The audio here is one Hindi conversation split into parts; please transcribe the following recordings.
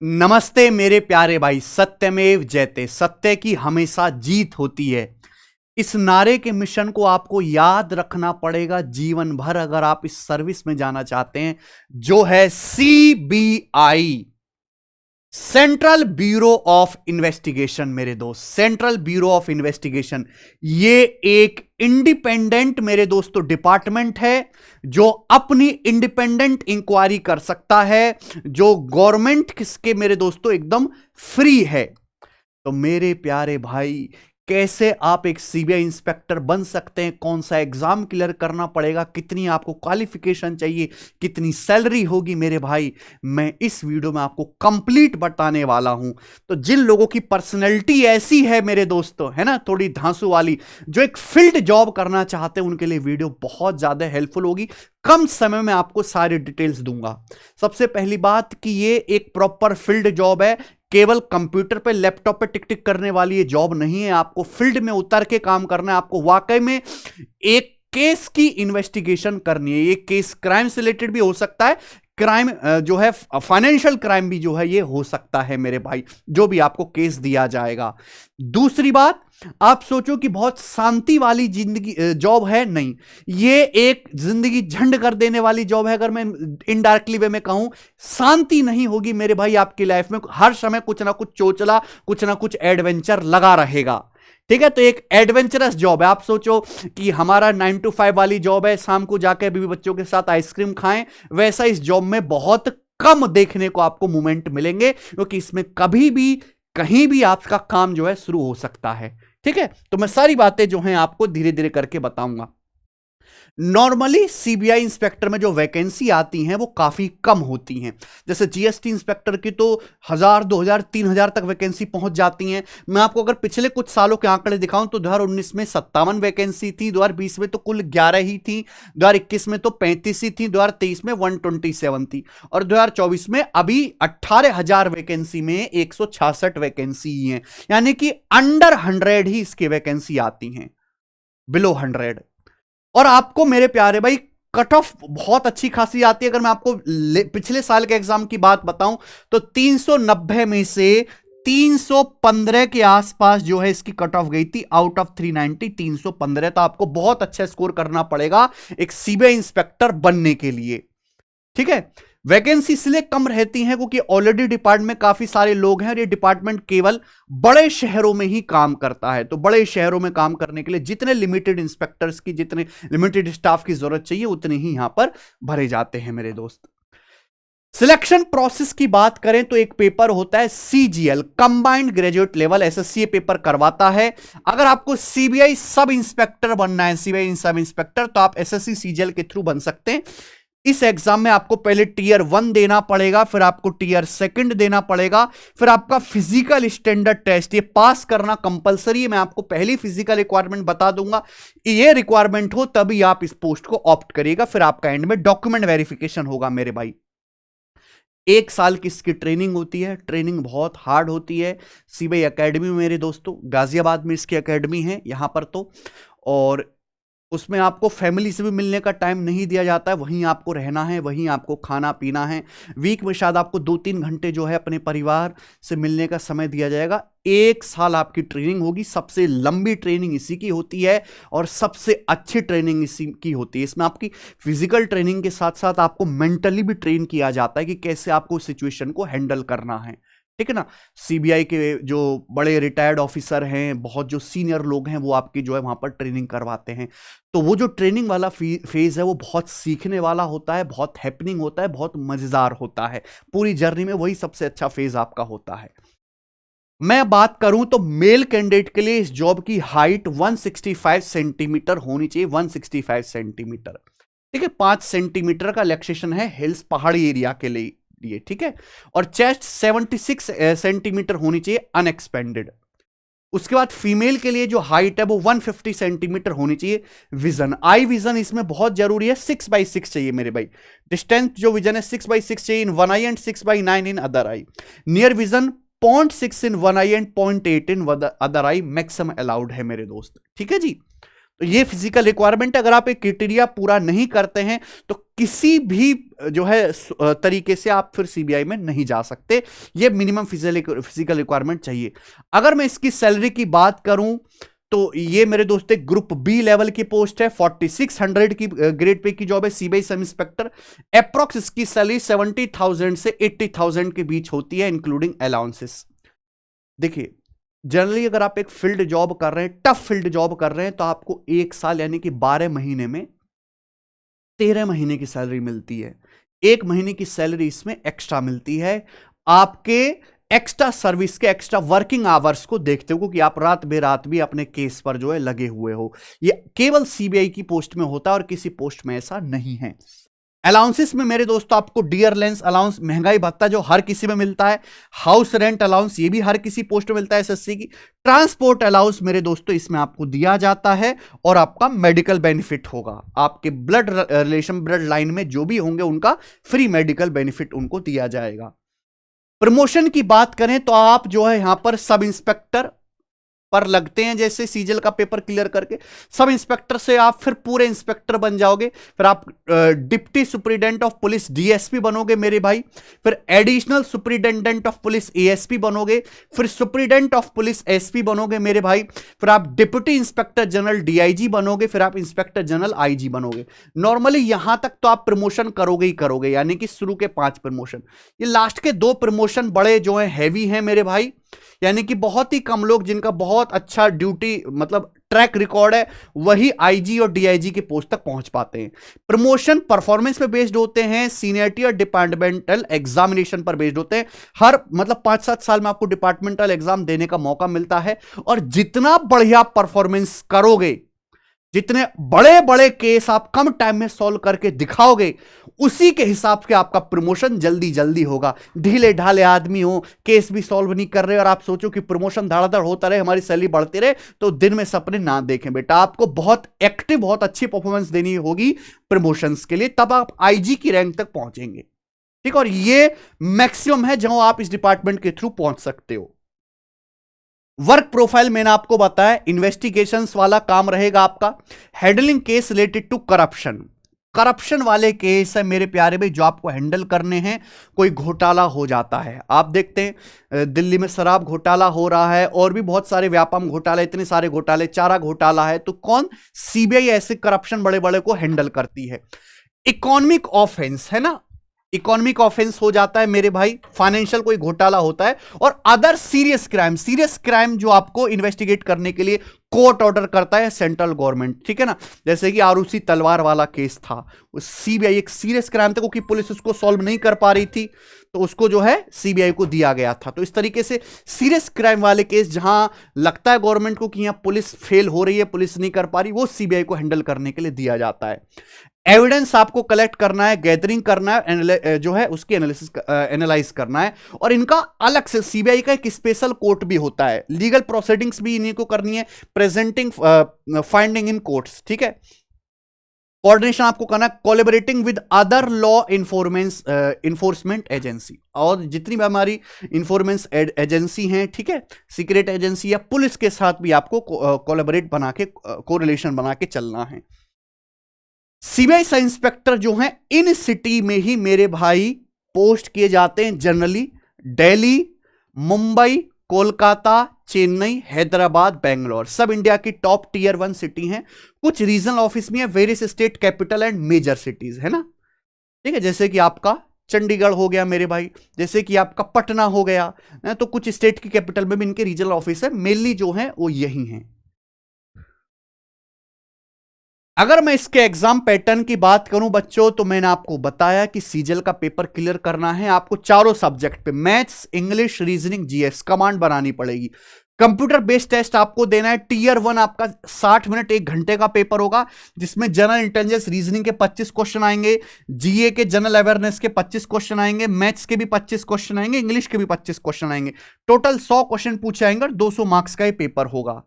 नमस्ते मेरे प्यारे भाई। सत्यमेव जयते, सत्य की हमेशा जीत होती है। इस नारे के मिशन को आपको याद रखना पड़ेगा जीवन भर अगर आप इस सर्विस में जाना चाहते हैं, जो है CBI, central bureau of investigation. मेरे दोस्त, सेंट्रल ब्यूरो ऑफ इन्वेस्टिगेशन ये एक इंडिपेंडेंट मेरे दोस्तों डिपार्टमेंट है जो अपनी इंडिपेंडेंट इंक्वायरी कर सकता है, जो गवर्नमेंट किसके मेरे दोस्तों एकदम फ्री है। तो मेरे प्यारे भाई, कैसे आप एक सीबीआई इंस्पेक्टर बन सकते हैं, कौन सा एग्जाम क्लियर करना पड़ेगा, कितनी आपको क्वालिफिकेशन चाहिए, कितनी सैलरी होगी, मेरे भाई मैं इस वीडियो में आपको कंप्लीट बताने वाला हूं। तो जिन लोगों की पर्सनैलिटी ऐसी है मेरे दोस्तों, है ना, थोड़ी धांसू वाली, जो एक फील्ड जॉब करना चाहते हैं, उनके लिए वीडियो बहुत ज्यादा हेल्पफुल होगी। कम समय में आपको सारे डिटेल्स दूंगा। सबसे पहली बात कि ये एक प्रॉपर फील्ड जॉब है, केवल कंप्यूटर पे लैपटॉप पे टिक टिक करने वाली ये जॉब नहीं है। आपको फील्ड में उतर के काम करना है, आपको वाकई में एक केस की इन्वेस्टिगेशन करनी है। ये केस क्राइम से रिलेटेड भी हो सकता है, क्राइम जो है फाइनेंशियल क्राइम भी जो है ये हो सकता है मेरे भाई, जो भी आपको केस दिया जाएगा। दूसरी बात, आप सोचो कि बहुत शांति वाली जिंदगी जॉब है, नहीं, ये एक जिंदगी झंड कर देने वाली जॉब है। अगर मैं इनडायरेक्टली वे में कहूं, शांति नहीं होगी मेरे भाई आपकी लाइफ में, हर समय कुछ ना कुछ चोचला, कुछ ना कुछ एडवेंचर लगा रहेगा। ठीक है, तो एक एडवेंचरस जॉब है। आप सोचो कि हमारा 9 to 5 वाली जॉब है, शाम को जाकर बीवी बच्चों के साथ आइसक्रीम खाएं, वैसा इस जॉब में बहुत कम देखने को आपको मोमेंट मिलेंगे, क्योंकि इसमें कभी भी कहीं भी आपका काम जो है शुरू हो सकता है। ठीक है, तो मैं सारी बातें जो हैं आपको धीरे धीरे करके बताऊंगा। नॉर्मली सीबीआई इंस्पेक्टर में जो वैकेंसी आती हैं वो काफी कम होती हैं। जैसे जीएसटी इंस्पेक्टर की तो 1000, 2000, 3000 तक वैकेंसी पहुंच जाती हैं। मैं आपको अगर पिछले कुछ सालों के आंकड़े दिखाऊं तो 2019 में 57 वैकेंसी थी, 2020 में तो कुल 11 ही थी, 2021 में तो 35 ही थी, 2023 में 127 थी, और 2024 में अभी 18,000 वैकेंसी में 166 वैकेंसी ही है। यानी कि अंडर 100 ही इसकी वैकेंसी आती हैं, बिलो 100। और आपको मेरे प्यारे भाई कट ऑफ बहुत अच्छी खासी आती है। अगर मैं आपको पिछले साल के एग्जाम की बात बताऊं तो 390 में से 315 के आसपास जो है इसकी कट ऑफ गई थी, आउट ऑफ 390 315। तो आपको बहुत अच्छा स्कोर करना पड़ेगा एक सीबीआई इंस्पेक्टर बनने के लिए। ठीक है, वैकेंसी इसलिए कम रहती हैं क्योंकि ऑलरेडी डिपार्टमेंट में काफी सारे लोग हैं, और ये डिपार्टमेंट केवल बड़े शहरों में ही काम करता है। तो बड़े शहरों में काम करने के लिए जितने लिमिटेड इंस्पेक्टर्स की, जितने लिमिटेड स्टाफ की जरूरत चाहिए, उतने ही यहां पर भरे जाते हैं मेरे दोस्त। सिलेक्शन प्रोसेस की बात करें तो एक पेपर होता है CGL, combined graduate level, SSC paper करवाता है। अगर आपको सीबीआई सब इंस्पेक्टर बनना है, सीबीआई सब इंस्पेक्टर, तो आप एसएससी सीजीएल के थ्रू बन सकते हैं। इस एग्जाम में आपको पहले टीयर 1 देना पड़ेगा, फिर आपको टीयर 2 देना पड़ेगा, फिर आपका फिजिकल स्टैंडर्ड टेस्ट ये पास करना कंपलसरी है। मैं आपको पहली फिजिकल रिक्वायरमेंट बता दूंगा, ये रिक्वायरमेंट हो तभी आप इस पोस्ट को ऑप्ट करिएगा। फिर आपका एंड में डॉक्यूमेंट वेरिफिकेशन होगा मेरे भाई। 1 साल की इसकी ट्रेनिंग होती है, ट्रेनिंग बहुत हार्ड होती है। सीबीआई एकेडमी में मेरे दोस्तों, गाजियाबाद में इसकी एकेडमी है यहां पर तो, और उसमें आपको फैमिली से भी मिलने का टाइम नहीं दिया जाता है, वहीं आपको रहना है, वहीं आपको खाना पीना है। वीक में शायद आपको 2-3 घंटे जो है अपने परिवार से मिलने का समय दिया जाएगा। 1 साल आपकी ट्रेनिंग होगी, सबसे लंबी ट्रेनिंग इसी की होती है और सबसे अच्छी ट्रेनिंग इसी की होती है। इसमें आपकी फिजिकल ट्रेनिंग के साथ साथ आपको मेंटली भी ट्रेन किया जाता है कि कैसे आपको सिचुएशन को हैंडल करना है। ठीक है ना, सीबीआई के जो बड़े रिटायर्ड ऑफिसर हैं, बहुत जो सीनियर लोग हैं, वो आपकी जो है वहां पर ट्रेनिंग करवाते हैं। तो वो जो ट्रेनिंग वाला फेज है वो बहुत सीखने वाला होता है, बहुत हैपनिंग होता है, बहुत मजेदार होता है। पूरी जर्नी में वही सबसे अच्छा फेज आपका होता है। मैं बात करूं तो मेल कैंडिडेट के लिए इस जॉब की हाइट 165 सेंटीमीटर होनी चाहिए, 165 सेंटीमीटर। ठीक है, 5 सेंटीमीटर का रिलैक्सेशन है हिल्स पहाड़ी एरिया के लिए। ठीक है, और चेस्ट 76 सेंटीमीटर होनी चाहिए अनएक्सपेंडेड। उसके बाद फीमेल के लिए जो हाइट है वो 150 सेंटीमीटर होनी चाहिए। विजन, आई विजन इसमें बहुत जरूरी है, 6/6 चाहिए मेरे भाई। डिस्टेंस जो विजन है 6/6 चाहिए in one I and 6/9 in other I. Near vision 0.6 in one I and 0.8 in other I maximum allowed है मेरे दोस्त। ठीक है जी, तो ये फिजिकल रिक्वायरमेंट है। अगर आप एक क्राइटेरिया पूरा नहीं करते हैं तो किसी भी जो है तरीके से आप फिर सीबीआई में नहीं जा सकते। ये मिनिमम फिजिकल रिक्वायरमेंट चाहिए। अगर मैं इसकी सैलरी की बात करूं तो ये मेरे दोस्त ग्रुप बी लेवल की पोस्ट है, 4600 की ग्रेड पे की जॉब है, सीबीआई सब इंस्पेक्टर। अप्रॉक्स इसकी सैलरी 70,000 से 80,000 के बीच होती है, इंक्लूडिंग अलाउंसेस। देखिए, जनरली अगर आप एक फील्ड जॉब कर रहे हैं, टफ फील्ड जॉब कर रहे हैं, तो आपको 1 साल यानी कि 12 महीने में 13 महीने की सैलरी मिलती है। 1 महीने की सैलरी इसमें एक्स्ट्रा मिलती है, आपके एक्स्ट्रा सर्विस के एक्स्ट्रा वर्किंग आवर्स को देखते हो, क्योंकि आप रात बेरात भी अपने केस पर जो है लगे हुए हो। ये केवल सीबीआई की पोस्ट में होता है और किसी पोस्ट में ऐसा नहीं है। अलाउंसेस में मेरे दोस्तों आपको डियर लेंस अलाउंस, महंगाई भत्ता जो हर किसी में मिलता है, हाउस रेंट अलाउंस ये भी हर किसी पोस्ट में मिलता है एसएससी की, ट्रांसपोर्ट अलाउंस मेरे दोस्तों इसमें आपको दिया जाता है, और आपका मेडिकल बेनिफिट होगा, आपके ब्लड रिलेशन ब्लड लाइन में जो भी होंगे उनका फ्री मेडिकल बेनिफिट उनको दिया जाएगा। प्रमोशन की बात करें तो आप जो है यहां पर सब इंस्पेक्टर पर लगते हैं, जैसे सीजल का पेपर क्लियर करके सब इंस्पेक्टर से आप फिर पूरे इंस्पेक्टर बन जाओगे, फिर आप deputy superintendent of police DSP बनोगे मेरे भाई, फिर additional superintendent of police ASP बनोगे, फिर सुपरिटेंडेंट ऑफ पुलिस एसपी बनोगे मेरे भाई, फिर आप डिप्टी इंस्पेक्टर जनरल डीआईजी बनोगे, फिर आप इंस्पेक्टर जनरल आईजी बनोगे। नॉर्मली यहां तक तो आप प्रमोशन करोगे ही करोगे, यानी कि शुरू के 5 प्रमोशन। ये लास्ट के 2 प्रमोशन बड़े जो है हैवी हैं मेरे भाई, यानी कि बहुत ही कम लोग जिनका बहुत अच्छा ड्यूटी मतलब ट्रैक रिकॉर्ड है वही आईजी और डीआईजी के पोस्ट तक पहुंच पाते हैं। प्रमोशन परफॉर्मेंस पे बेस्ड होते हैं, सीनियरिटी और डिपार्टमेंटल एग्जामिनेशन पर बेस्ड होते हैं। हर मतलब 5-7 साल में आपको डिपार्टमेंटल एग्जाम देने का मौका मिलता है, और जितना बढ़िया परफॉर्मेंस करोगे, जितने बड़े बड़े केस आप कम टाइम में सॉल्व करके दिखाओगे, उसी के हिसाब से आपका प्रमोशन जल्दी जल्दी होगा। ढीले ढाले आदमी हो, केस भी सॉल्व नहीं कर रहे और आप सोचो कि प्रमोशन धड़ाधड़ होता रहे, हमारी सैलरी बढ़ती रहे, तो दिन में सपने ना देखें बेटा। आपको बहुत एक्टिव, बहुत अच्छी परफॉर्मेंस देनी होगी प्रमोशंस के लिए, तब आप आईजी की रैंक तक पहुंचेंगे, ठीक। और ये मैक्सिमम है जहां आप इस डिपार्टमेंट के थ्रू पहुंच सकते हो। वर्क प्रोफाइल मैंने आपको बताया, इन्वेस्टिगेशंस वाला काम रहेगा आपका, handling case related to corruption वाले केस है मेरे प्यारे भाई जो आपको हैंडल करने हैं। कोई घोटाला हो जाता है, आप देखते हैं दिल्ली में शराब घोटाला हो रहा है, और भी बहुत सारे व्यापम घोटाले, इतने सारे घोटाले, चारा घोटाला है, तो कौन, सीबीआई ऐसे करप्शन बड़े बड़े को हैंडल करती है। इकोनॉमिक ऑफेंस है ना, इकोनॉमिक ऑफेंस हो जाता है मेरे भाई, फाइनेंशियल कोई घोटाला होता है, और अदर सीरियस क्राइम जो आपको इन्वेस्टिगेट करने के लिए कोर्ट ऑर्डर करता है सेंट्रल गवर्नमेंट, ठीक है ना। जैसे कि आरुषि तलवार वाला केस था, सीबीआई एक सीरियस क्राइम था, क्योंकि पुलिस उसको सॉल्व नहीं कर पा रही थी, तो उसको जो है सीबीआई को दिया गया था। तो इस तरीके से सीरियस क्राइम वाले केस जहां लगता है गवर्नमेंट को कि यहां पुलिस फेल हो रही है, पुलिस नहीं कर पा रही, वो सीबीआई को हैंडल करने के लिए दिया जाता है। एविडेंस आपको कलेक्ट करना है, गैदरिंग करना है, जो है उसकी एनालाइज करना है, और इनका अलग से सीबीआई का एक स्पेशल कोर्ट भी होता है, लीगल प्रोसीडिंग्स भी इन्हीं को करनी है, प्रेजेंटिंग फाइंडिंग इन कोर्ट्स, ठीक है। कोऑर्डिनेशन आपको करना है, collaborating with other law enforcement agency, और जितनी भी हमारी इन्फोर्मेंस एजेंसी हैं, ठीक है, सीक्रेट एजेंसी या पुलिस के साथ भी आपको कोलैबोरेट बना के, कोरिलेशन बना के चलना है। सीबीआई सब इंस्पेक्टर जो हैं इन सिटी में ही मेरे भाई पोस्ट किए जाते हैं, जनरली दिल्ली, मुंबई, कोलकाता, चेन्नई, हैदराबाद, बेंगलोर, सब इंडिया की टॉप टियर 1 सिटी हैं। कुछ रीजनल ऑफिस में है, various state capital and major cities, है ना, ठीक है, जैसे कि आपका चंडीगढ़ हो गया मेरे भाई, जैसे कि आपका पटना हो गया, तो कुछ स्टेट की कैपिटल में भी इनके रीजनल ऑफिस है, मेनली जो है वो यही हैं। अगर मैं इसके एग्जाम पैटर्न की बात करूं बच्चों, तो मैंने आपको बताया कि सीजल का पेपर क्लियर करना है आपको चारों सब्जेक्ट पे, maths, English, reasoning, GS, command बनानी पड़ेगी। कंप्यूटर बेस्ड टेस्ट आपको देना है, टियर 1 आपका 60 मिनट 1 घंटे का पेपर होगा, जिसमें जनरल इंटेलिजेंस रीजनिंग के 25 क्वेश्चन आएंगे, जीए के जनरल अवेयरनेस के 25 क्वेश्चन आएंगे, मैथ्स के भी 25 क्वेश्चन आएंगे, इंग्लिश के भी 25 क्वेश्चन आएंगे, टोटल 100 क्वेश्चन पूछे आएंगे और 200 मार्क्स का ये पेपर होगा,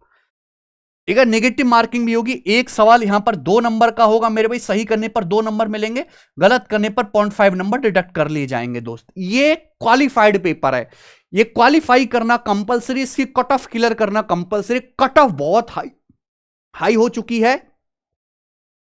ठीक है। नेगेटिव मार्किंग भी होगी, एक सवाल यहां पर 2 नंबर का होगा मेरे भाई, सही करने पर 2 नंबर मिलेंगे, गलत करने पर 0.5 नंबर डिडक्ट कर लिए जाएंगे दोस्त। ये क्वालिफाइड पेपर है, ये क्वालिफाई करना कंपलसरी, इसकी कट ऑफ क्लियर करना कंपलसरी। कट ऑफ बहुत हाई हो चुकी है,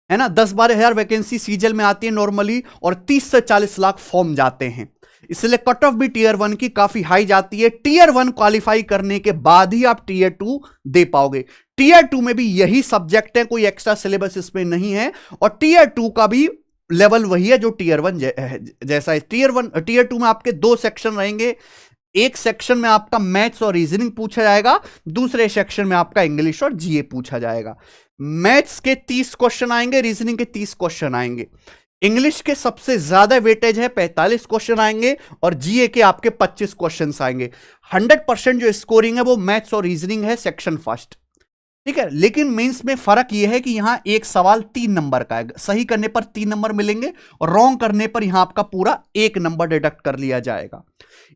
है ना। 10-12 हजार वैकेंसी सीजल में आती है नॉर्मली, और 30 से 40 लाख फॉर्म जाते हैं, इसलिए कट ऑफ भी टीयर 1 की काफी हाई जाती है। टीयर 1 क्वालिफाई करने के बाद ही आप टीयर 2 दे पाओगे। टीयर 2 में भी यही सब्जेक्ट है, कोई एक्स्ट्रा सिलेबस इसमें नहीं है, और टीयर 2 का भी लेवल वही है जो टीयर 1 जैसा है। टीयर 2 में आपके 2 सेक्शन रहेंगे। एक सेक्शन में आपका मैथ्स और रीजनिंग पूछा जाएगा, दूसरे सेक्शन में आपका इंग्लिश और जीए पूछा जाएगा। मैथ्स के 30 क्वेश्चन आएंगे, रीजनिंग के 30 क्वेश्चन आएंगे, इंग्लिश के सबसे ज्यादा वेटेज है 45 क्वेश्चन आएंगे, और जीए के आपके 25 क्वेश्चन आएंगे। 100% जो स्कोरिंग है वो मैथ्स और रीजनिंग है सेक्शन फर्स्ट, ठीक है। लेकिन मेंस में फर्क यह है कि यहां एक सवाल 3 नंबर का है, सही करने पर 3 नंबर मिलेंगे, और रॉन्ग करने पर यहां आपका पूरा 1 नंबर डिडक्ट कर लिया जाएगा।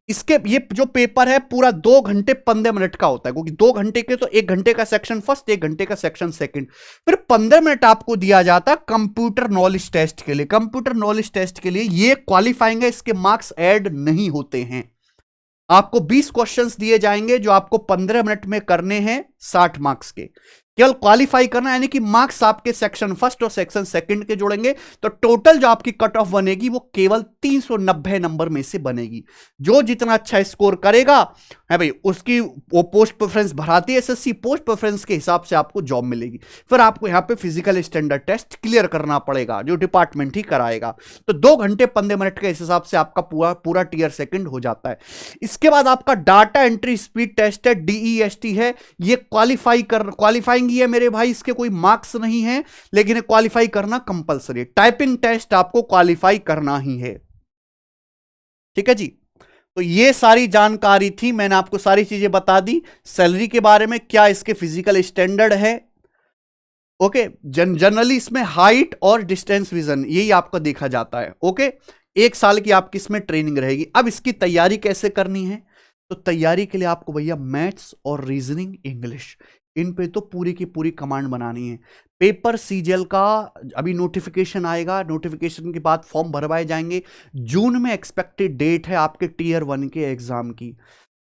इसके ये जो पेपर है पूरा 2 घंटे 15 मिनट का होता है, क्योंकि 2 घंटे के तो 1 घंटे का सेक्शन फर्स्ट, 1 घंटे का सेक्शन सेकंड, फिर 15 मिनट आपको दिया जाता है कंप्यूटर नॉलेज टेस्ट के लिए। कंप्यूटर नॉलेज टेस्ट के लिए ये क्वालिफाइंग है, इसके मार्क्स ऐड नहीं होते हैं। आपको 20 क्वेश्चंस दिए जाएंगे जो आपको 15 मिनट में करने हैं 60 मार्क्स के, केवल क्वालिफाई करना, यानी कि मार्क्स आपके सेक्शन फर्स्ट और सेक्शन सेकंड के जोड़ेंगे, तो टोटल जो आपकी कट ऑफ बनेगी वो केवल 390 नंबर में से बनेगी। जो जितना अच्छा स्कोर करेगा है भाई, उसकी वो पोस्ट प्रेफरेंस भराती है एसएससी, पोस्ट प्रेफरेंस के हिसाब से आपको जॉब मिलेगी। फिर आपको यहां पे फिजिकल स्टैंडर्ड टेस्ट क्लियर करना पड़ेगा, जो डिपार्टमेंट ही कराएगा। तो 2 घंटे 15 मिनट के इस हिसाब से आपका पूरा टीयर सेकंड हो जाता है। इसके बाद आपका डाटा एंट्री स्पीड टेस्ट है, DEST है, ये क्वालिफाइंग है मेरे भाई, इसके कोई मार्क्स नहीं है, लेकिन क्वालिफाई करना कंपलसरी है। टाइपिंग टेस्ट आपको क्वालिफाई करना ही है, ठीक है जी। तो ये सारी जानकारी थी, मैंने आपको सारी चीजें बता दी। सैलरी के बारे में, क्या इसके फिजिकल स्टैंडर्ड है, ओके। जनरली इसमें हाइट और डिस्टेंस विजन यही आपको देखा जाता है, ओके। 1 साल की आपकी इसमें ट्रेनिंग रहेगी। अब इसकी तैयारी कैसे करनी है, तो तैयारी के लिए आपको भैया मैथ्स और रीजनिंग, इंग्लिश, इन पे तो पूरी की पूरी कमांड बनानी है। पेपर सीजीएल का अभी नोटिफिकेशन आएगा, नोटिफिकेशन के बाद फॉर्म भरवाए जाएंगे। जून में एक्सपेक्टेड डेट है आपके टीयर 1 के एग्जाम की।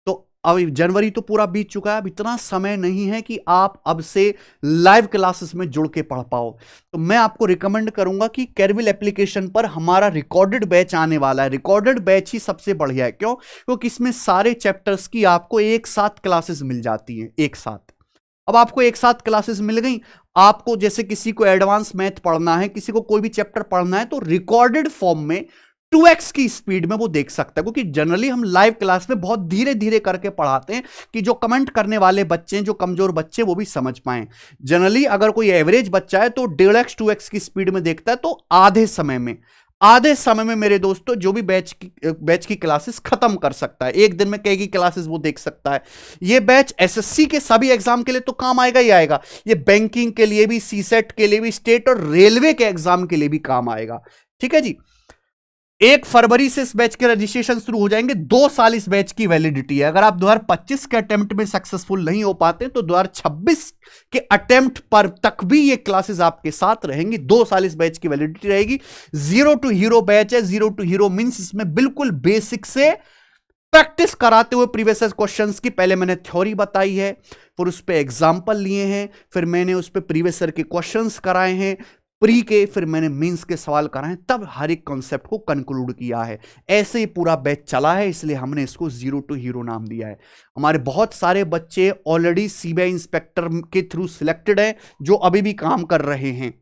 तो अब जनवरी तो पूरा बीत चुका है, अब इतना समय नहीं है कि आप अब से लाइव क्लासेस में जुड़ के पढ़ पाओ। तो मैं आपको रिकमेंड करूंगा कि कैरविल एप्लीकेशन पर हमारा रिकॉर्डेड बैच आने वाला है। रिकॉर्डेड बैच ही सबसे बढ़िया है, क्यों? क्योंकि इसमें सारे चैप्टर्स की आपको एक साथ क्लासेस मिल जाती हैं, एक साथ। अब आपको एक साथ क्लासेस मिल गई, आपको जैसे किसी को एडवांस मैथ पढ़ना है, किसी को कोई भी चैप्टर पढ़ना है, तो रिकॉर्डेड फॉर्म में 2x की स्पीड में वो देख सकता है। क्योंकि जनरली हम लाइव क्लास में बहुत धीरे धीरे करके पढ़ाते हैं कि जो कमेंट करने वाले बच्चे हैं, जो कमजोर बच्चे, वो भी समझ पाएं। जनरली अगर कोई एवरेज बच्चा है तो 1.5x 2x की स्पीड में देखता है, तो आधे समय में मेरे दोस्तों जो भी बैच की क्लासेस खत्म कर सकता है। एक दिन में कई क्लासेस वो देख सकता है। ये बैच एसएससी के सभी एग्जाम के लिए तो काम आएगा ही आएगा, ये बैंकिंग के लिए भी, सीसेट के लिए भी, स्टेट और रेलवे के एग्जाम के लिए भी काम आएगा, ठीक है जी। 1 फरवरी से इस बैच के रजिस्ट्रेशन शुरू हो जाएंगे। 2 साल इस बैच की वैलिडिटी है। अगर आप 2025 के अटेम्प्ट में सक्सेसफुल नहीं हो पाते तो 2026 के अटेम्प्ट पर तक भी ये क्लासेस आपके साथ रहेंगी। 2 साल इस बैच की वैलिडिटी रहेगी। 0 to हीरो बैच है। 0 to हीरो मींस इसमें बिल्कुल बेसिक से प्रैक्टिस कराते हुए प्रीवियस क्वेश्चंस की पहले मैंने थ्योरी बताई है, फिर उस पर एग्जाम्पल लिए हैं, फिर मैंने उस पर प्रीवियस के क्वेश्चंस कराए हैं प्री के, फिर मैंने मींस के सवाल कराए, तब हर एक कॉन्सेप्ट को कंक्लूड किया है। ऐसे ही पूरा बैच चला है, इसलिए हमने इसको 0 to हीरो नाम दिया है। हमारे बहुत सारे बच्चे ऑलरेडी सीबीआई इंस्पेक्टर के थ्रू सिलेक्टेड हैं, जो अभी भी काम कर रहे हैं,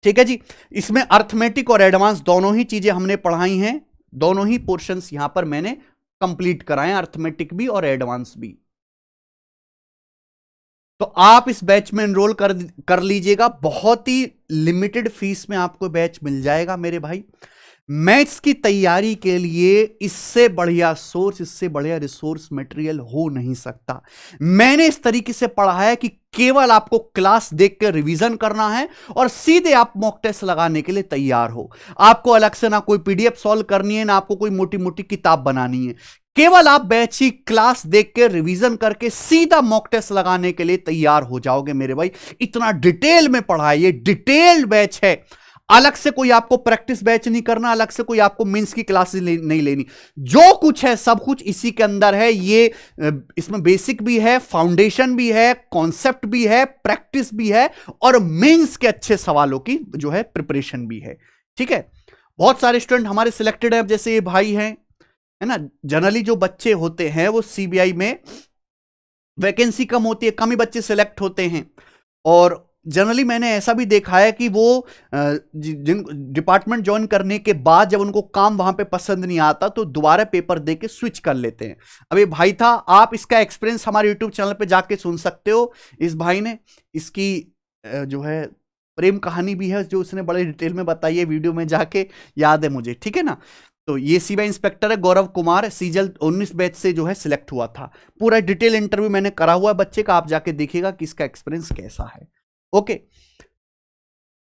ठीक है जी। इसमें अर्थमेटिक और एडवांस दोनों ही चीजें हमने पढ़ाई हैं, दोनों ही पोर्शंस यहां पर मैंने कंप्लीट कराए, अर्थमेटिक भी और एडवांस भी। तो आप इस बैच में एनरोल कर लीजिएगा। बहुत ही लिमिटेड फीस में आपको बैच मिल जाएगा मेरे भाई। मैथ्स की तैयारी के लिए इससे बढ़िया सोर्स, इससे बढ़िया रिसोर्स मटेरियल हो नहीं सकता। मैंने इस तरीके से पढ़ा है कि केवल आपको क्लास देख कर रिवीजन करना है और सीधे आप मॉक टेस्ट लगाने के लिए तैयार हो। आपको अलग से ना कोई पीडीएफ सॉल्व करनी है, ना आपको कोई मोटी मोटी किताब बनानी है। केवल आप बैच की क्लास देख के रिवीजन करके सीधा मॉक टेस्ट लगाने के लिए तैयार हो जाओगे मेरे भाई। इतना डिटेल में पढ़ा है, ये डिटेल्ड बैच है। अलग से कोई आपको प्रैक्टिस बैच नहीं करना, अलग से कोई आपको मेंस की क्लासेस नहीं लेनी। जो कुछ है सब कुछ इसी के अंदर है। ये इसमें बेसिक भी है, फाउंडेशन भी है, कॉन्सेप्ट भी है, प्रैक्टिस भी है, और मेंस के अच्छे सवालों की जो है प्रिपरेशन भी है। ठीक है, बहुत सारे स्टूडेंट हमारे सिलेक्टेड है, जैसे ये भाई हैं, है ना। जनरली जो बच्चे होते हैं वो सीबीआई में वैकेंसी कम होती है, कम ही बच्चे सिलेक्ट होते हैं, और जनरली मैंने ऐसा भी देखा है कि वो जिन डिपार्टमेंट ज्वाइन करने के बाद जब उनको काम वहां पे पसंद नहीं आता तो दोबारा पेपर दे के स्विच कर लेते हैं। अब ये भाई था, आप इसका एक्सपीरियंस हमारे यूट्यूब चैनल पे जाके सुन सकते हो। इस भाई ने इसकी जो है प्रेम कहानी भी है जो उसने बड़े डिटेल में बताई है, वीडियो में जाके याद है मुझे, ठीक है ना। तो ये सीबीआई इंस्पेक्टर है गौरव कुमार, सीजल 19 बैच से जो है सिलेक्ट हुआ था। पूरा डिटेल इंटरव्यू मैंने करा हुआ है बच्चे का, आप जाके देखिएगा कि इसका एक्सपीरियंस कैसा है। ओके,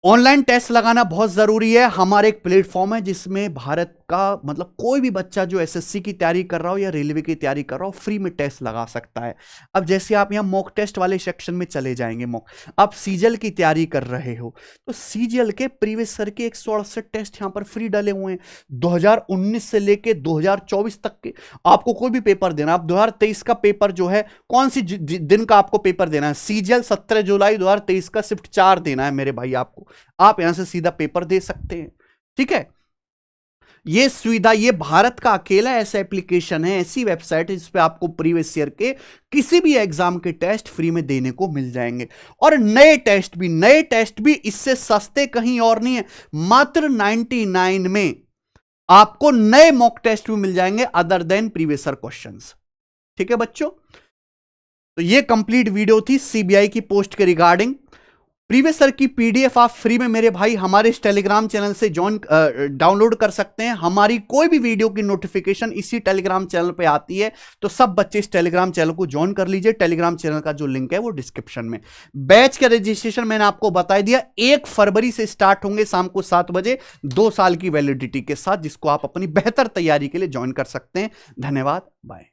ऑनलाइन टेस्ट लगाना बहुत जरूरी है। हमारे एक प्लेटफॉर्म है जिसमें भारत का मतलब कोई भी बच्चा जो एसएससी की तैयारी कर रहा हो या रेलवे की तैयारी कर रहा हो फ्री में टेस्ट लगा सकता है। अब जैसे आप यहां मॉक टेस्ट वाले सेक्शन में चले जाएंगे, मॉक, आप सीजीएल की तैयारी कर रहे हो तो सीजीएल के प्रीवियस सर के 168 टेस्ट यहां पर फ्री डले हुए हैं, 2019 से लेके 2024 तक के। आपको कोई भी पेपर देना, आप 2023 का पेपर जो है, कौन सी दिन का आपको पेपर देना है, सीजीएल 17 जुलाई 2023 का सिर्फ 4 देना है मेरे भाई आपको, आप यहां से सीधा पेपर दे सकते हैं। ठीक है, ये सुविधा, ये भारत का अकेला ऐसा एप्लीकेशन है, ऐसी वेबसाइट है जिस पे आपको प्रीवियस ईयर के किसी भी एग्जाम के टेस्ट फ्री में देने को मिल जाएंगे, और नए टेस्ट भी इससे सस्ते कहीं और नहीं है। मात्र 99 में आपको नए मॉक टेस्ट भी मिल जाएंगे other than previous year questions. ठीक है बच्चों, तो ये कंप्लीट वीडियो थी सीबीआई की पोस्ट के रिगार्डिंग। प्रीवियस ईयर की पीडीएफ आप फ्री में मेरे भाई हमारे इस टेलीग्राम चैनल से डाउनलोड कर सकते हैं। हमारी कोई भी वीडियो की नोटिफिकेशन इसी टेलीग्राम चैनल पे आती है, तो सब बच्चे इस टेलीग्राम चैनल को ज्वाइन कर लीजिए। टेलीग्राम चैनल का जो लिंक है वो डिस्क्रिप्शन में। बैच का रजिस्ट्रेशन मैंने आपको बता दिया, 1 फरवरी से स्टार्ट होंगे शाम को 7 बजे, 2 साल की वैलिडिटी के साथ, जिसको आप अपनी बेहतर तैयारी के लिए ज्वाइन कर सकते हैं। धन्यवाद, बाय।